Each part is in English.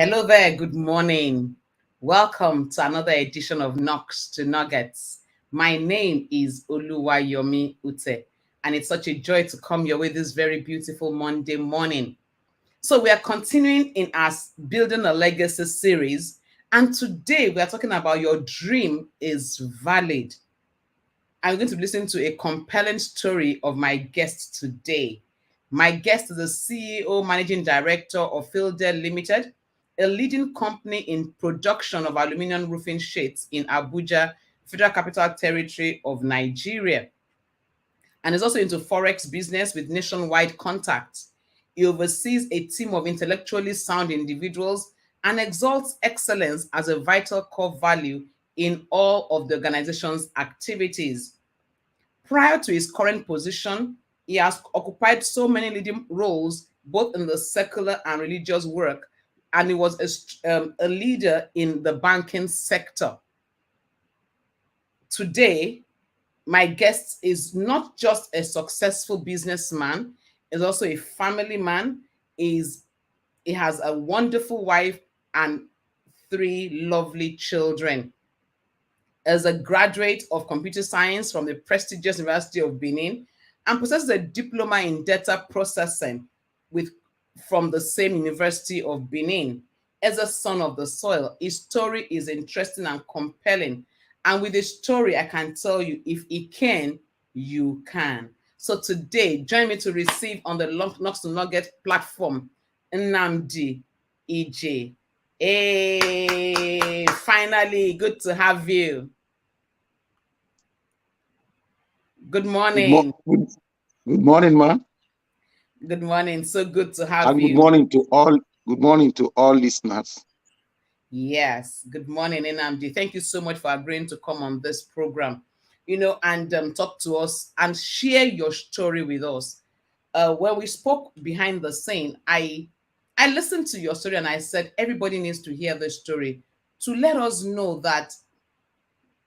Hello there, good morning. Welcome to another edition of Knocks to Nuggets. My name is Oluwayomi Ute, and it's such a joy to come your way this very beautiful Monday morning. So, we are continuing in our Building a Legacy series, and today we are talking about your dream is valid. I'm going to listen to a compelling story of my guest today. My guest is the CEO, Managing Director of Fielder Limited, a leading company in production of aluminum roofing sheets in Abuja, Federal Capital Territory of Nigeria, and is also into forex business with nationwide contacts. He oversees a team of intellectually sound individuals and exalts excellence as a vital core value in all of the organization's activities. Prior to his current position, he has occupied so many leading roles both in the secular and religious work, and he was a leader in the banking sector. Today, my guest is not just a successful businessman, is also a family man. He has a wonderful wife and three lovely children. As a graduate of computer science from the prestigious University of Benin and possesses a diploma in data processing with from the same University of Benin. As a son of the soil, his story is interesting and compelling. And with his story, I can tell you, if he can, you can. So today, join me to receive on the Knocks to Nugget platform, Nnamdi Ijeh. Hey, finally, good to have you. Good Good, mo- morning. good, good morning, ma. Good morning. So good to have And good you. morning to all. Good morning to all listeners. Yes. Good morning, Nnamdi. Thank you so much for agreeing to come on this program, and talk to us and share your story with us. When we spoke behind the scene, I listened to your story and I said everybody needs to hear this story to let us know that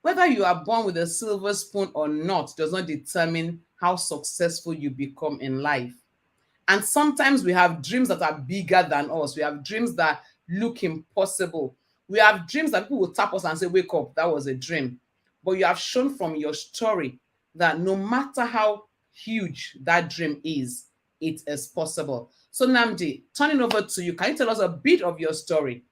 whether you are born with a silver spoon or not does not determine how successful you become in life. And sometimes we have dreams that are bigger than us. We have dreams that look impossible. We have dreams that people will tap us and say, wake up, that was a dream. But you have shown from your story that no matter how huge that dream is, it is possible. So, Nnamdi, turning over to you, can you tell us a bit of your story?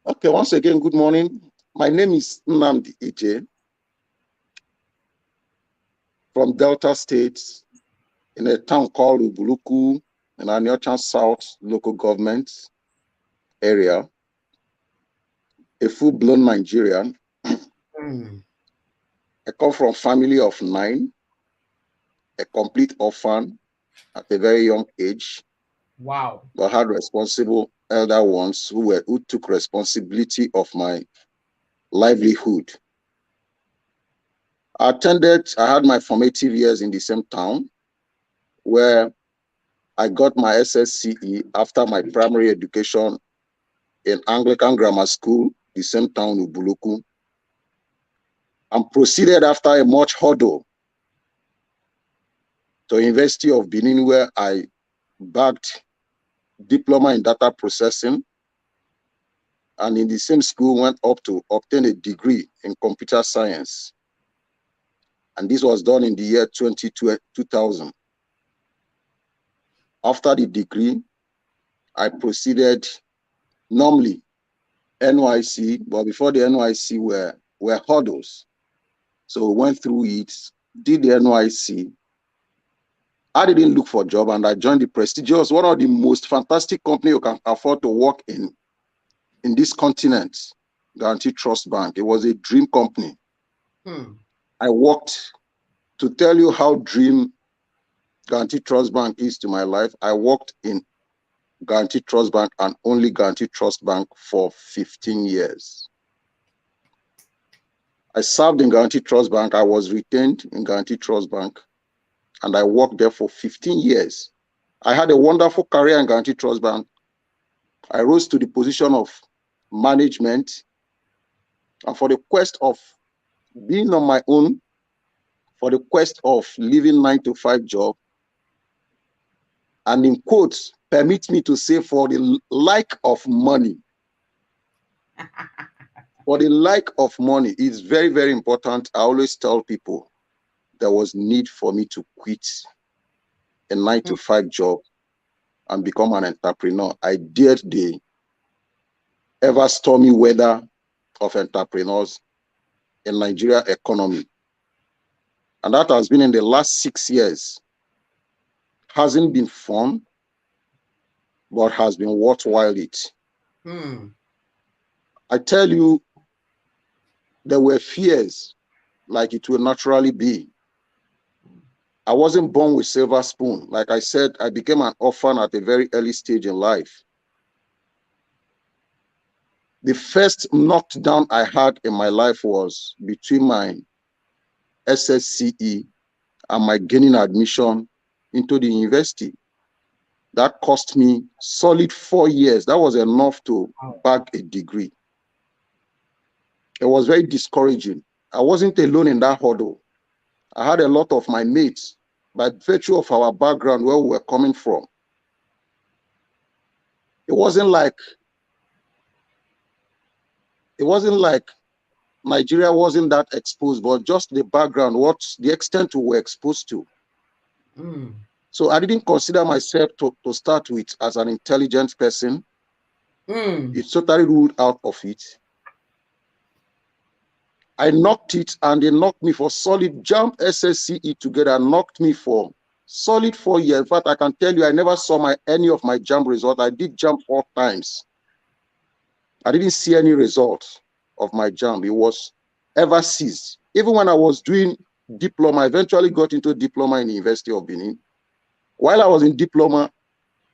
Okay, once again, good morning. My name is Nnamdi Ijeh from Delta State in a town called Ubuluku in Aniocha South local government area, a full-blown Nigerian. Mm. I come from a family of 9, a complete orphan at a very young age, Wow. but had responsible elder ones who took responsibility of my livelihood. I had my formative years in the same town where I got my SSCE after my primary education in Anglican Grammar School, the same town, Ubuluku, and proceeded after a much hurdle to University of Benin, where I bagged diploma in data processing, and in the same school went up to obtain a degree in computer science. And this was done in the year 2000. After the degree, I proceeded normally NYC, but before the NYC were hurdles. So we went through it, did the NYC. I didn't look for a job, and I joined the prestigious, one of the most fantastic company you can afford to work in this continent, Guarantee Trust Bank. It was a dream company. I worked, to tell you how dream Guarantee Trust Bank is to my life, I worked in Guarantee Trust Bank and only Guarantee Trust Bank for 15 years. I served in Guarantee Trust Bank. I was retained in Guarantee Trust Bank, and I worked there for 15 years. I had a wonderful career in Guarantee Trust Bank. I rose to the position of management, and for the quest of being on my own, for the quest of living 9-to-5 job, and in quotes, permit me to say, for the lack of money. For the lack of money, it's very, very important. I always tell people there was need for me to quit a 9-to-5 job and become an entrepreneur. I dared the ever stormy weather of entrepreneurs in Nigeria economy. And that has been in the last 6 years. Hasn't been fun, but has been worthwhile it. I tell you, there were fears, like it will naturally be. I wasn't born with silver spoon. Like I said, I became an orphan at a very early stage in life. The first knockdown I had in my life was between my SSCE and my gaining admission into the university. That cost me solid 4 years. That was enough to bag a degree. It was very discouraging. I wasn't alone in that hurdle. I had a lot of my mates, by virtue of our background, where we were coming from. It wasn't like Nigeria wasn't that exposed, but just the background, what's the extent we were exposed to. So I didn't consider myself to start with as an intelligent person. It's totally ruled out of it. I knocked it, and they knocked me for solid jump SSCE together, knocked me for solid 4 years. In fact, I can tell you, I never saw any of my jump results. I did jump 4 times. I didn't see any results of my jump. It was ever ceased. Even when I was doing diploma, I eventually got into diploma in the University of Benin. While I was in diploma,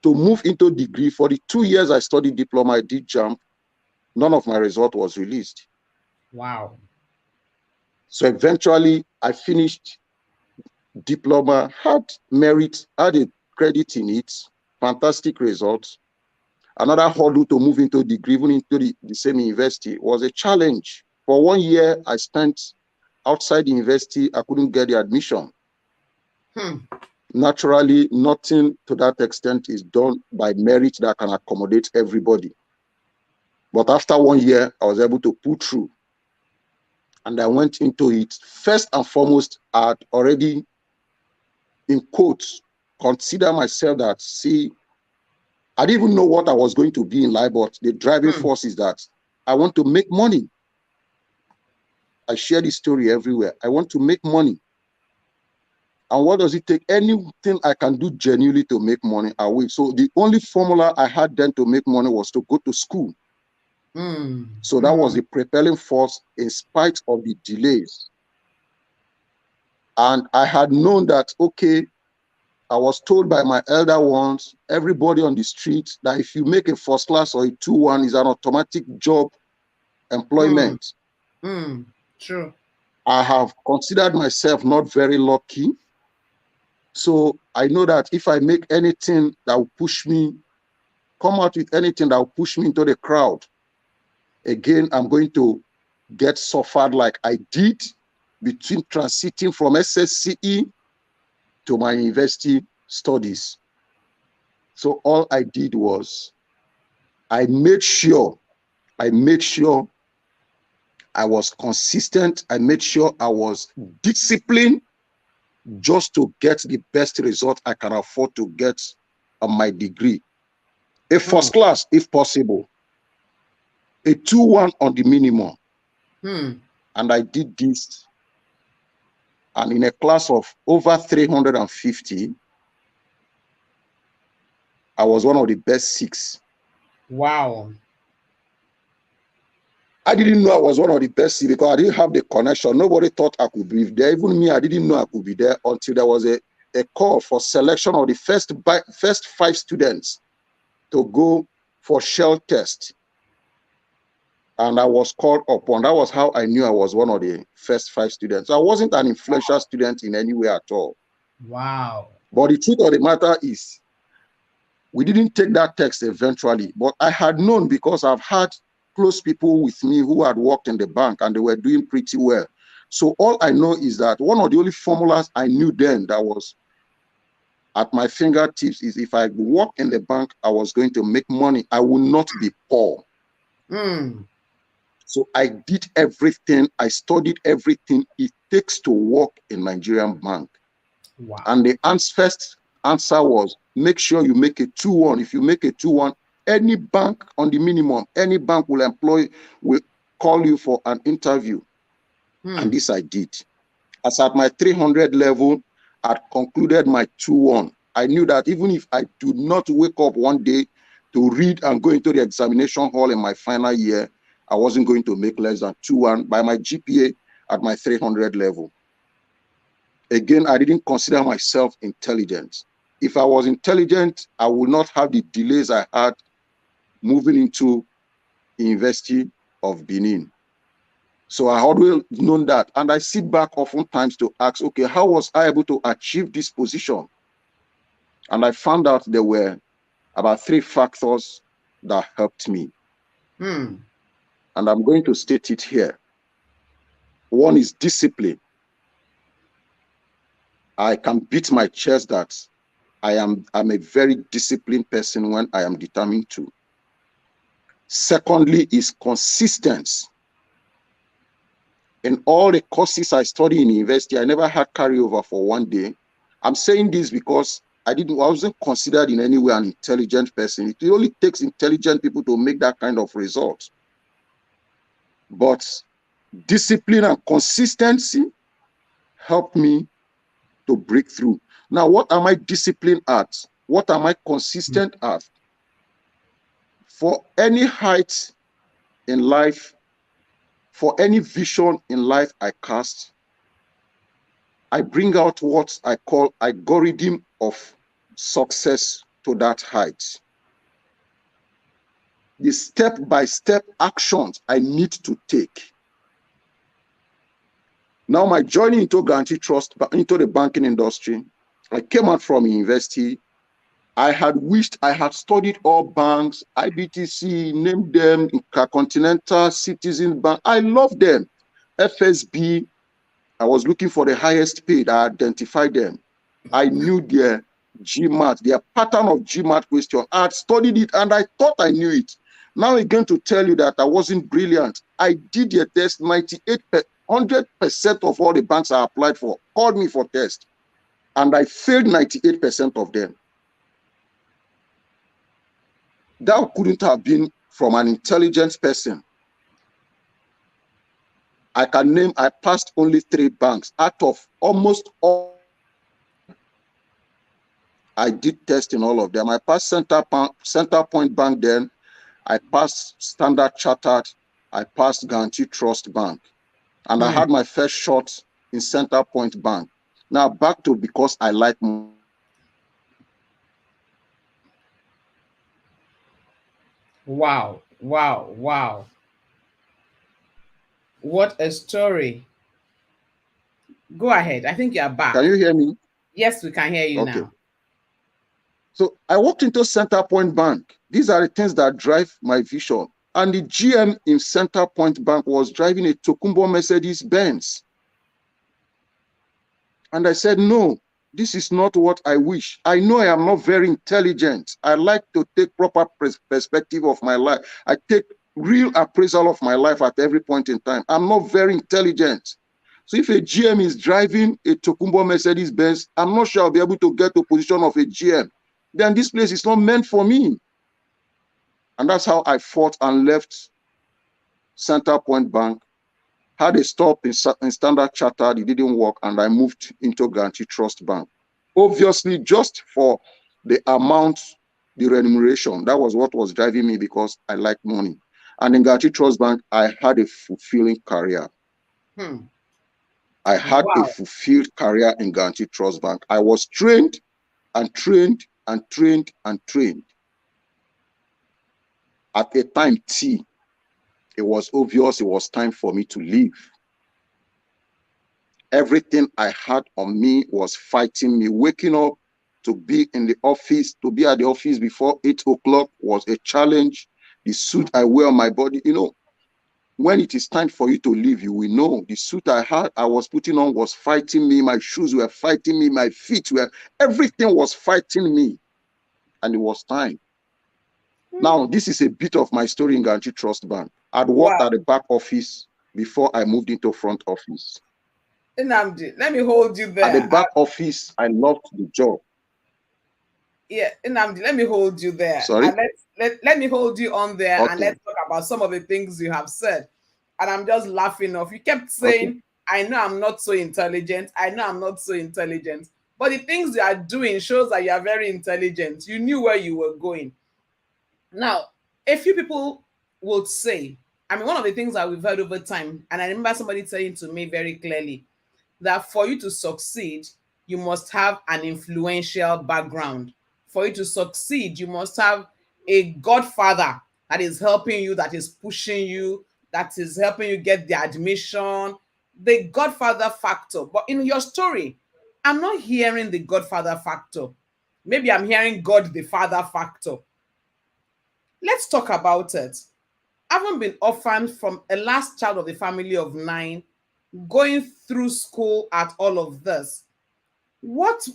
to move into degree, for the 2 years I studied diploma, I did jump. None of my result was released. Wow. So eventually I finished diploma, had merit, had a credit in it, fantastic results. Another hurdle to move into degree, even into the same university, was a challenge. For 1 year I spent outside the university, I couldn't get the admission. Naturally, nothing to that extent is done by merit that can accommodate everybody. But after 1 year, I was able to pull through. And I went into it. First and foremost, I had already, in quotes, consider myself that, see, I didn't even know what I was going to be in life, but the driving force is that I want to make money. I share this story everywhere. I want to make money. And what does it take? Anything I can do genuinely to make money, I will. So the only formula I had then to make money was to go to school. So that was the propelling force in spite of the delays. And I had known that, okay, I was told by my elder ones, everybody on the street, that if you make a first class or a 2-1, is an automatic job employment. True. I have considered myself not very lucky. So I know that if I make anything that will push me, come out with anything that will push me into the crowd, again, I'm going to get suffered like I did between transiting from SSCE to my university studies. So all I did was I made sure I was consistent. I made sure I was disciplined just to get the best result I can afford to get on my degree. A first class, if possible. A 2-1 on the minimum. And I did this. And in a class of over 350, I was one of the best 6. Wow. I didn't know I was one of the best 6 because I didn't have the connection. Nobody thought I could be there. Even me, I didn't know I could be there until there was a call for selection of the first 5 students to go for shell test. And I was called upon. That was how I knew I was one of the first 5 students. I wasn't an influential student in any way at all. Wow. But the truth of the matter is, we didn't take that test eventually. But I had known because I've had close people with me who had worked in the bank and they were doing pretty well. So all I know is that one of the only formulas I knew then that was at my fingertips is if I work in the bank, I was going to make money. I will not be poor. Mm. So I did everything. I studied everything it takes to work in Nigerian bank. Wow. And the first answer was, make sure you make a 2-1. If you make a 2-1, any bank on the minimum, any bank will call you for an interview. And this I did. As at my 300 level, I concluded my 2-1. I knew that even if I do not wake up one day to read and go into the examination hall in my final year, I wasn't going to make less than 2-1 by my GPA at my 300 level. Again, I didn't consider myself intelligent. If I was intelligent, I would not have the delays I had moving into the University of Benin. So I always known that. And I sit back oftentimes to ask, okay, how was I able to achieve this position? And I found out there were about 3 factors that helped me. And I'm going to state it here. One is discipline. I can beat my chest that I'm a very disciplined person when I am determined to. Secondly is consistency. In all the courses I studied in university, I never had carryover for one day. I'm saying this because I wasn't considered in any way an intelligent person. It only takes intelligent people to make that kind of result. But discipline and consistency helped me to break through. Now, what am I disciplined at? What am I consistent at? For any height in life, for any vision in life I cast, I bring out what I call algorithm of success to that height. The step-by-step actions I need to take. Now, my journey into Guarantee Trust, into the banking industry, I came out from university. I had wished I had studied all banks, IBTC, name them, Intercontinental, Citizen Bank. I love them. FSB, I was looking for the highest paid. I identified them. I knew their GMAT, their pattern of GMAT question. I had studied it and I thought I knew it. Now I'm going to tell you that I wasn't brilliant. I did a test, 100% of all the banks I applied for called me for test. And I failed 98% of them. That couldn't have been from an intelligent person. I passed only 3 banks out of almost all. I did test in all of them. I passed Center Point Bank then. I passed Standard Chartered. I passed Guarantee Trust Bank. And I had my first shot in Center Point Bank. Now back to because I like money. Wow, wow, wow. What a story. Go ahead. I think you are back. Can you hear me? Yes, we can hear you Okay. now. So I walked into Center Point Bank. These are the things that drive my vision. And the GM in Center Point Bank was driving a Tokumbo Mercedes Benz. And I said, no, this is not what I wish. I know I am not very intelligent. I like to take proper perspective of my life. I take real appraisal of my life at every point in time. I'm not very intelligent. So if a GM is driving a Tokumbo Mercedes Benz, I'm not sure I'll be able to get to a position of a GM. Then this place is not meant for me. And that's how I fought and left Center Point Bank. Had a stop in Standard Chartered, it didn't work, and I moved into Guarantee Trust Bank. Obviously, just for the amount, the remuneration, that was what was driving me because I like money. And in Guarantee Trust Bank, I had a fulfilling career. I had a fulfilled career in Guarantee Trust Bank. I was trained and trained and trained and trained. At a time T, it was obvious it was time for me to leave. Everything I had on me was fighting me. Waking up to be in the office, to be at the office before 8 o'clock was a challenge. The suit I wear on my body, when it is time for you to leave, you will know the suit I was putting on was fighting me. My shoes were fighting me. My feet were, everything was fighting me. And it was time. Now, this is a bit of my story in Guarantee Trust Bank. I'd worked at the back office before I moved into front office. Nnamdi, let me hold you there. At the back office, I loved the job. Yeah, Nnamdi, let me hold you there. Sorry? And let me hold you on there, Okay. and let's talk about some of the things you have said. And I'm just laughing off. You kept saying, okay, I know I'm not so intelligent. I know I'm not so intelligent. But the things you are doing shows that you are very intelligent. You knew where you were going. Now, a few people would say, I mean, one of the things that we've heard over time, and I remember somebody saying to me very clearly, that for you to succeed, you must have an influential background. For you to succeed, you must have a godfather that is helping you, that is pushing you, that is helping you get the admission, the godfather factor. But in your story, I'm not hearing the godfather factor. Maybe I'm hearing God the father factor. Let's talk about it. Having been orphaned from a last child of the family of 9, going through school at all of this, what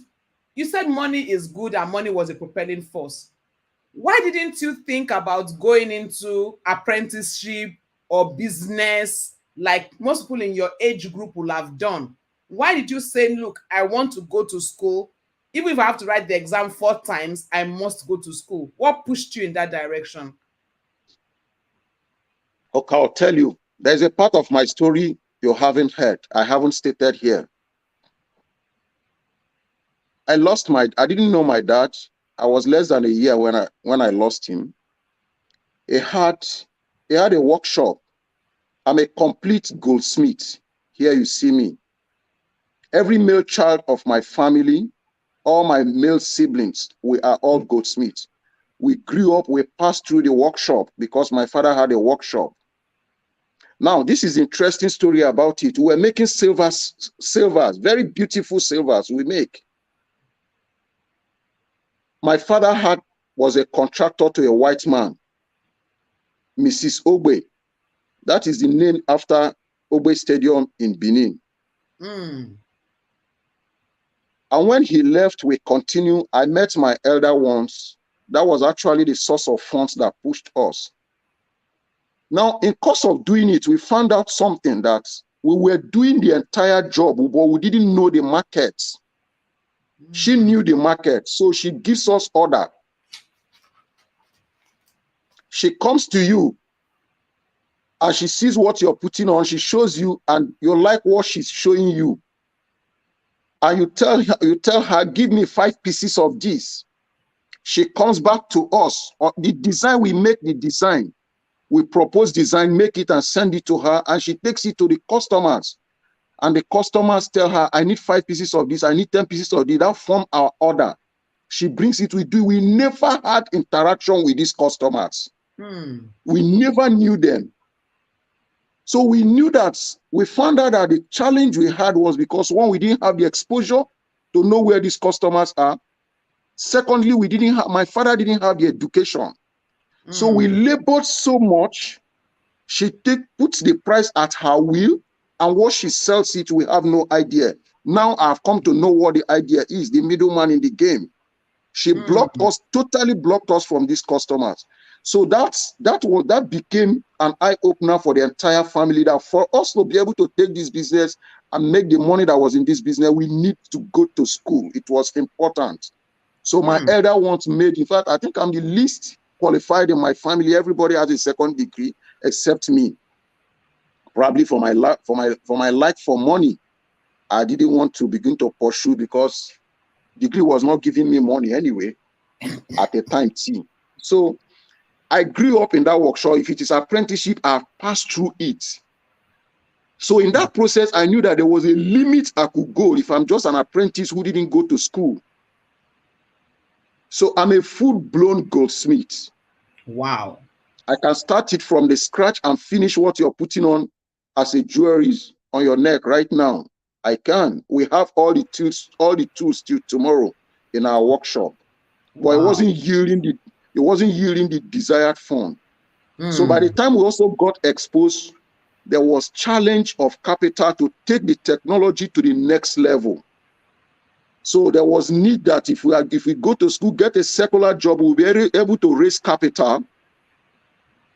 you said money is good and money was a propelling force. Why didn't you think about going into apprenticeship or business like most people in your age group will have done? Why did you say, look, I want to go to school? Even if I have to write the exam 4 times, I must go to school. What pushed you in that direction? Okay, I'll tell you. There's a part of my story you haven't heard. I haven't stated here. I didn't know my dad. I was less than a year when I lost him. He had a workshop. I'm a complete goldsmith. Here you see me. Every male child of my family, all my male siblings, we are all goldsmiths. We grew up, we passed through the workshop because my father had a workshop. Now, this is an interesting story about it. We were making silvers, very beautiful silvers we make. My father was a contractor to a white man, Mrs. Ogbe. That is the name after Ogbe Stadium in Benin. And when he left, we continued. I met my elder ones. That was actually the source of funds that pushed us. Now, in course of doing it, we found out something, that we were doing the entire job, but we didn't know the market. She knew the market, so she gives us order. She comes to you and she sees what you're putting on. She shows you and you like what she's showing you. And you tell her, give me 5 pieces of this. She comes back to us. The design, we make the design. We propose design, make it and send it to her, and she takes it to the customers. And the customers tell her, I need 5 pieces of this, I need 10 pieces of this. That form our order. She brings it, we do. We never had interaction with these customers. We never knew them. So we knew that, we found out that the challenge we had was because, one, we didn't have the exposure to know where these customers are. Secondly, my father didn't have the education. So we labored so much. She puts the price at her will, and what she sells it, we have no idea. Now I've come to know what the idea is, the middleman in the game. She blocked us, totally blocked us from these customers. So that became an eye-opener for the entire family, that for us to be able to take this business and make the money that was in this business, we need to go to school. It was important. So my elder ones in fact, I think I'm the least qualified in my family. Everybody has a 2nd degree except me. Probably for my like for money, I didn't want to begin to pursue because degree was not giving me money anyway at the time too. So I grew up in that workshop. If it is apprenticeship, I've passed through it. So in that process, I knew that there was a limit I could go if I'm just an apprentice who didn't go to school. So I'm a full-blown goldsmith. Wow. I can start it from the scratch and finish what you're putting on as a jewelry on your neck right now. I can. We have all the tools till tomorrow in our workshop. But it wasn't yielding the desired fund. So by the time we also got exposed there was challenge of capital to take the technology to the next level. So there was need that if we go to school, get a secular job, we'll be able to raise capital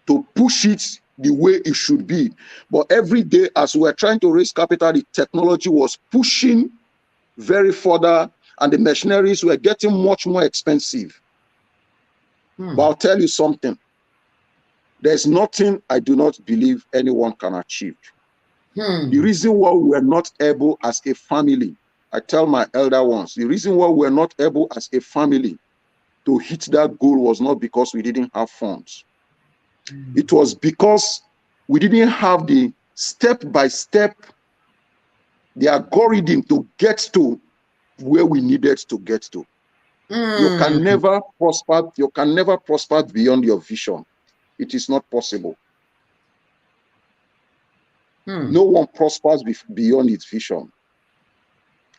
to push it the way it should be. But every day, as we were trying to raise capital, the technology was pushing very further, and the machineries were getting much more expensive. But I'll tell you something. There's nothing I do not believe anyone can achieve. The reason why we were not able as a family, I tell my elder ones, the reason why we were not able as a family to hit that goal was not because we didn't have funds. It was because we didn't have the step-by-step, the algorithm to get to where we needed to get to. You can never prosper beyond your vision. It is not possible. No one prospers beyond its vision.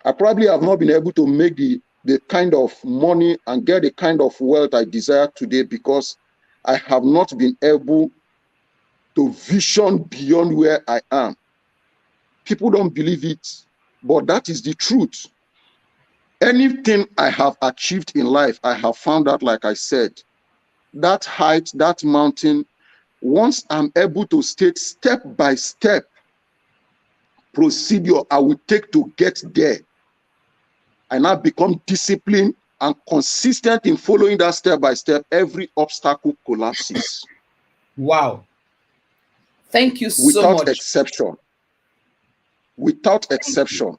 I probably have not been able to make the kind of money and get the kind of wealth I desire today because I have not been able to vision beyond where I am. People don't believe it, but that is the truth. Anything I have achieved in life, I have found out, like I said, that height, that mountain, once I'm able to state step by step procedure I will take to get there, I now become disciplined and consistent in following that step by step, every obstacle collapses. Wow. Thank you so Without much. exception. Without exception.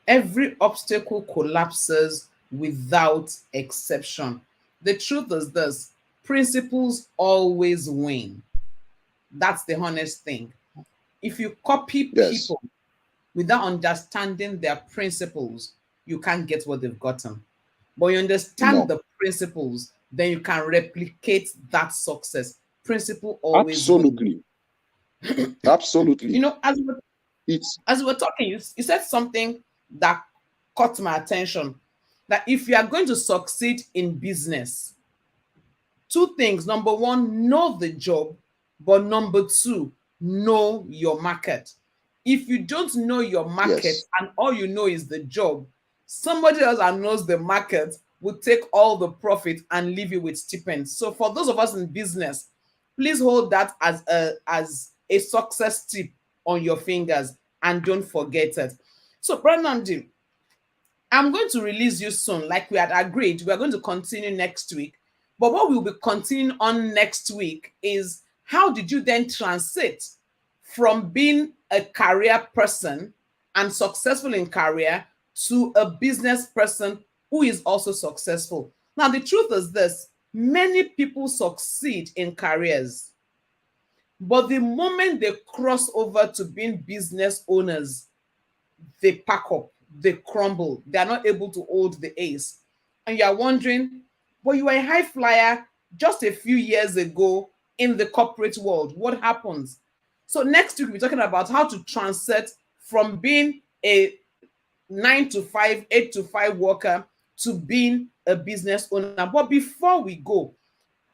Every obstacle collapses without exception. The truth is this: principles always win. That's the honest thing. If you copy people without understanding their principles, you can't get what they've gotten. But you understand the principles, then you can replicate that success. Principle always Absolutely. Win. Absolutely. You know, as we were talking, you said something that caught my attention. That if you are going to succeed in business, two things. Number one, know the job. But number two, know your market. If you don't know your market and all you know is the job, somebody else that knows the market will take all the profit and leave you with stipends. So for those of us in business, please hold that as a success tip on your fingers and don't forget it. So Nnamdi, I'm going to release you soon. Like we had agreed, we are going to continue next week. But what we'll be continuing on next week is, how did you then transit from being a career person and successful in career to a business person who is also successful? Now, the truth is this: many people succeed in careers, but the moment they cross over to being business owners, they pack up, they crumble, they are not able to hold the ace. And you're wondering, well, you were a high flyer just a few years ago in the corporate world. What happens? So next week, we're talking about how to transit from being a 9 to 5, 8 to 5 worker to being a business owner. But before we go,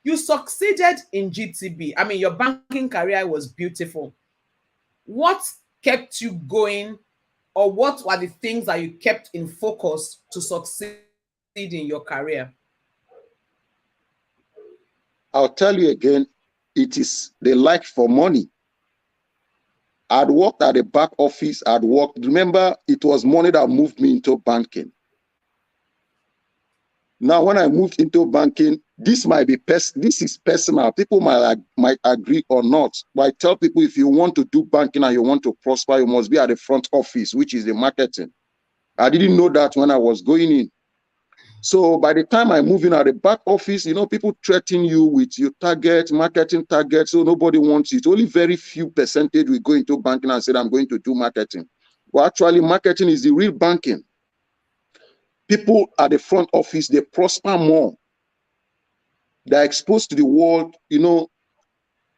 you succeeded in GTB. I mean, your banking career was beautiful. What kept you going, or what were the things that you kept in focus to succeed in your career? I'll tell you again, it is the like for money. I'd worked at the back office. Remember, it was money that moved me into banking. Now, when I moved into banking, this is personal. People might agree or not. But I tell people, if you want to do banking and you want to prosper, you must be at the front office, which is the marketing. I didn't know that when I was going in. So by the time I move in at the back office, people threaten you with your marketing target. So nobody wants it. Only very few percentage will go into banking and say, I'm going to do marketing. Well, actually, marketing is the real banking. People at the front office, they prosper more. They're exposed to the world.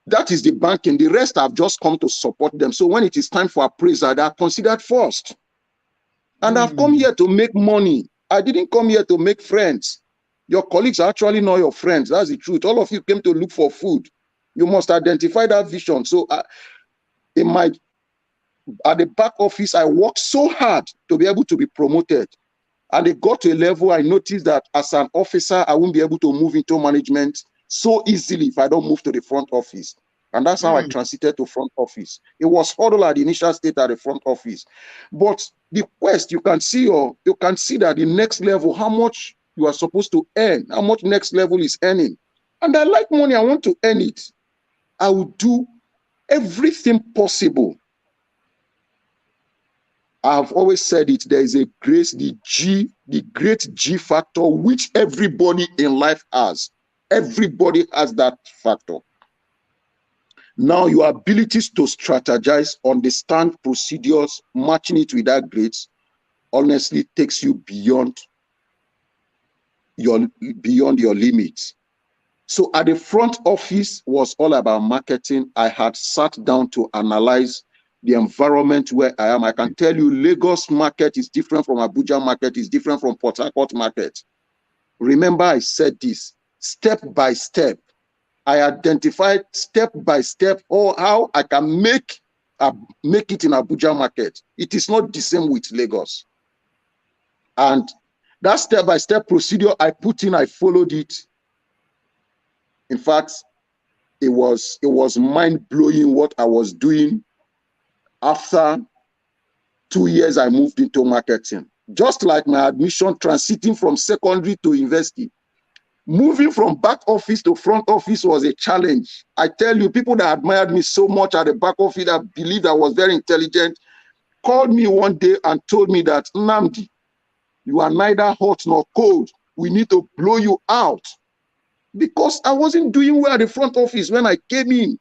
That is the banking. The rest have just come to support them. So when it is time for appraisal, they are considered first. And I've come here to make money. I didn't come here to make friends. Your colleagues are actually not your friends. That's the truth. All of you came to look for food. You must identify that vision. So in my at the back office, I worked so hard to be able to be promoted. And it got to a level I noticed that as an officer, I won't be able to move into management so easily if I don't move to the front office. And that's how I transited to front office. It was hurdle at the initial state at the front office. But the quest, you can see that the next level, how much you are supposed to earn, how much next level is earning. And I like money, I want to earn it. I will do everything possible. I've always said it, there is a grace, the great G factor, which everybody in life has. Everybody has that factor. Now, your abilities to strategize, understand procedures, matching it with that grace, honestly takes you beyond your limits. So at the front office was all about marketing. I had sat down to analyze the environment where I am. I can tell you Lagos market is different from Abuja market, is different from Port Harcourt market. Remember, I said this step by step. I identified step by step how I can make it in Abuja market. It is not the same with Lagos. And that step by step procedure I put in, I followed it. In fact, it was mind-blowing what I was doing. After 2 years, I moved into marketing. Just like my admission transiting from secondary to university. Moving from back office to front office was a challenge. I tell you, people that admired me so much at the back office, that believed I was very intelligent, called me one day and told me that, Nnamdi, you are neither hot nor cold. We need to blow you out. Because I wasn't doing well at the front office when I came in.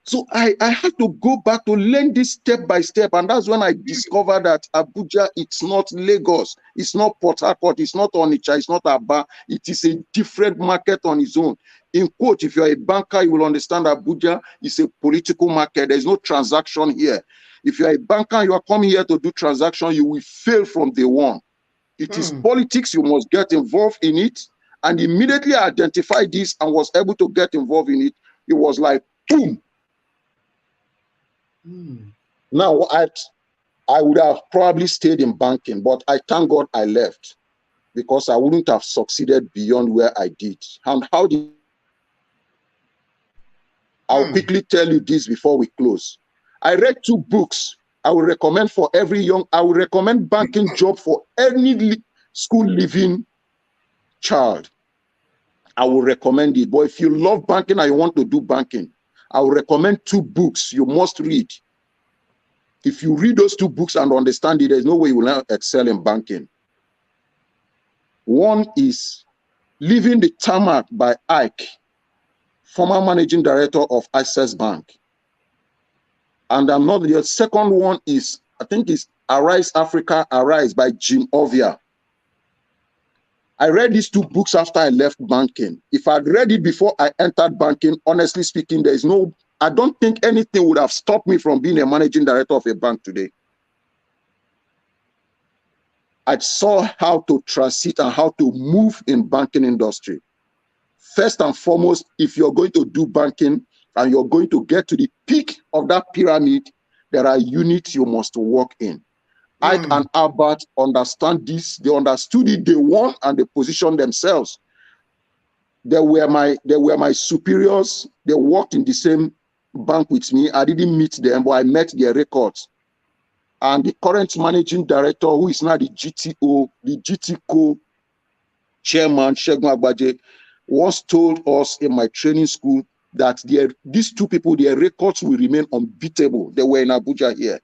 So I had to go back to learn this step by step. And that's when I discovered that Abuja, it's not Lagos. It's not Port Harcourt. It's not Onitsha. It's not Aba. It is a different market on its own. In quote, if you're a banker, you will understand Abuja is a political market. There's no transaction here. If you're a banker, you are coming here to do transaction, you will fail from day one. It is politics. You must get involved in it. And immediately I identified this and was able to get involved in it. It was like, boom. Now, I would have probably stayed in banking, but I thank God I left because I wouldn't have succeeded beyond where I did. And how did I'll quickly tell you this before we close. I read 2 books I will recommend for every I will recommend banking job for any school living child. I will recommend it. But if you love banking and you want to do banking, I will recommend 2 books you must read. If you read those 2 books and understand it, there's no way you will not excel in banking. One is Leaving the Tarmac by Ike, former managing director of Access Bank. And the second one is, I think it's Arise Africa, Arise by Jim Ovia. I read these 2 books after I left banking. If I'd read it before I entered banking, honestly speaking, I don't think anything would have stopped me from being a managing director of a bank today. I saw how to transit and how to move in banking industry. First and foremost, if you're going to do banking and you're going to get to the peak of that pyramid, there are units you must work in. Ike and Albert understand this. They understood it. They won and they positioned themselves. They were my superiors. They worked in the same bank with me. I didn't meet them, but I met their records. And the current managing director, who is now the GTCO chairman, Segun Agbaje, once told us in my training school that these 2 people, their records will remain unbeatable. They were in Abuja here.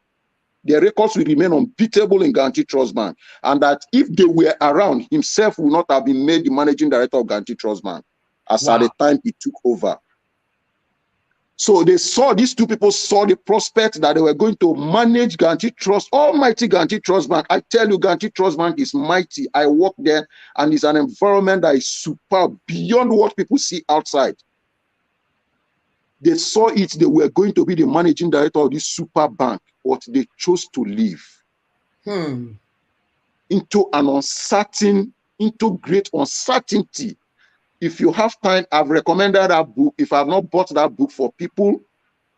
Their records will remain unbeatable in Guaranty Trust Bank. And that if they were around, himself would not have been made the managing director of Guaranty Trust Bank as at the time he took over. So these 2 people saw the prospect that they were going to manage Guaranty Trust, almighty Guaranty Trust Bank. I tell you, Guaranty Trust Bank is mighty. I work there and it's an environment that is superb, beyond what people see outside. They saw it, they were going to be the managing director of this super bank, but they chose to leave into an uncertain into great uncertainty. If you have time, I've recommended that book. If I've not bought that book for people,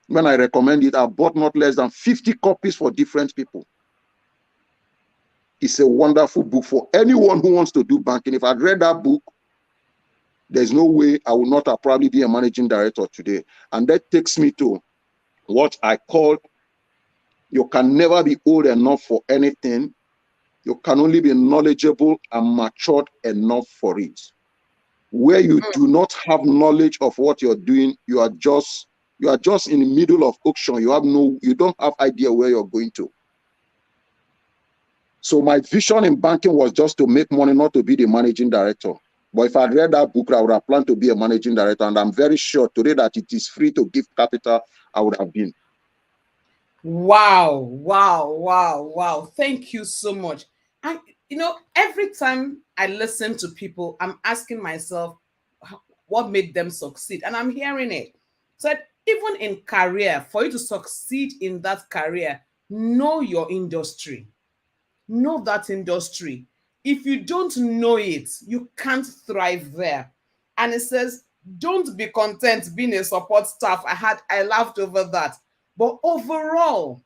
when I recommend it, I've bought not less than 50 copies for different people. It's a wonderful book for anyone who wants to do banking. If I'd read that book, there's no way I would not have probably be a managing director today. And that takes me to what I call, you can never be old enough for anything. You can only be knowledgeable and matured enough for it. Where you do not have knowledge of what you're doing, you are just in the middle of auction. You don't have idea where you're going to. So my vision in banking was just to make money, not to be the managing director. But if I'd read that book, I would have planned to be a managing director. And I'm very sure today that it is free to give capital, I would have been. Wow, wow, wow, wow. Thank you so much. And every time I listen to people, I'm asking myself what made them succeed. And I'm hearing it. So even in career, for you to succeed in that career, know your industry. Know that industry. If you don't know it, you can't thrive there. And it says, don't be content being a support staff. I laughed over that. But overall,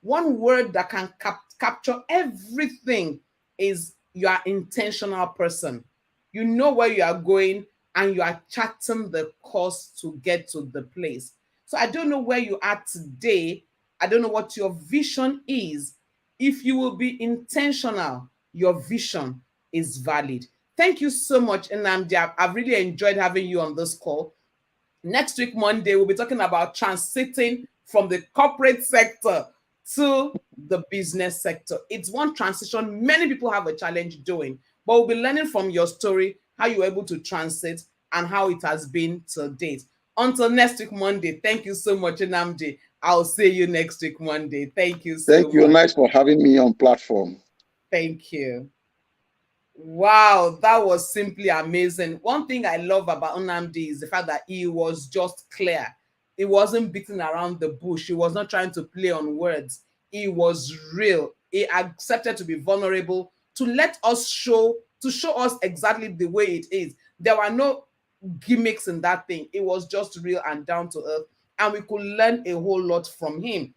one word that can capture everything is you are intentional person. You know where you are going and you are charting the course to get to the place. So I don't know where you are today. I don't know what your vision is. If you will be intentional, your vision is valid. Thank you so much, Nnamdi. I've really enjoyed having you on this call. Next week, Monday, we'll be talking about transiting from the corporate sector to the business sector. It's one transition many people have a challenge doing, but we'll be learning from your story, how you were able to transit and how it has been to date. Until next week, Monday, thank you so much, Nnamdi. I'll see you next week, Monday. Thank you so Thank you. much. Nice for having me on platform. Thank you. Wow, that was simply amazing. One thing I love about Nnamdi is the fact that he was just clear. He wasn't beating around the bush. He was not trying to play on words. He was real. He accepted to be vulnerable, to show us exactly the way it is. There were no gimmicks in that thing. It was just real and down to earth. And we could learn a whole lot from him.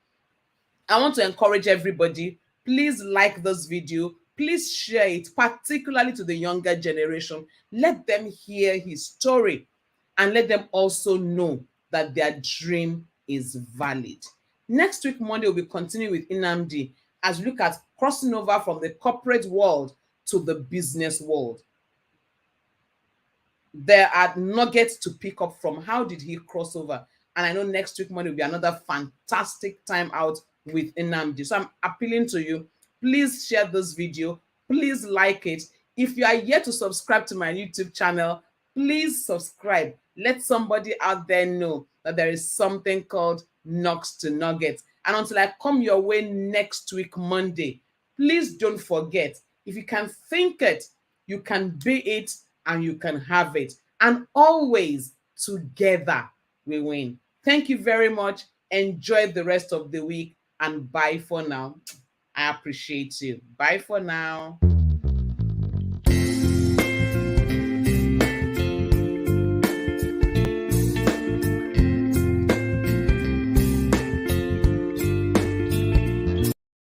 I want to encourage everybody, please like this video, please share it, particularly to the younger generation. Let them hear his story and let them also know that their dream is valid. Next week, Monday, we'll be continuing with Nnamdi as we look at crossing over from the corporate world to the business world. There are nuggets to pick up from how did he cross over. And I know next week Monday will be another fantastic time out with Nnamdi. So I'm appealing to you, please share this video, please like it. If you are yet to subscribe to my YouTube channel, please subscribe. Let somebody out there know that there is something called Knocks to Nuggets. And until I come your way next week Monday, please don't forget, if you can think it, you can be it, and you can have it. And always together we win. Thank you very much. Enjoy the rest of the week and bye for now. I appreciate you. Bye for now.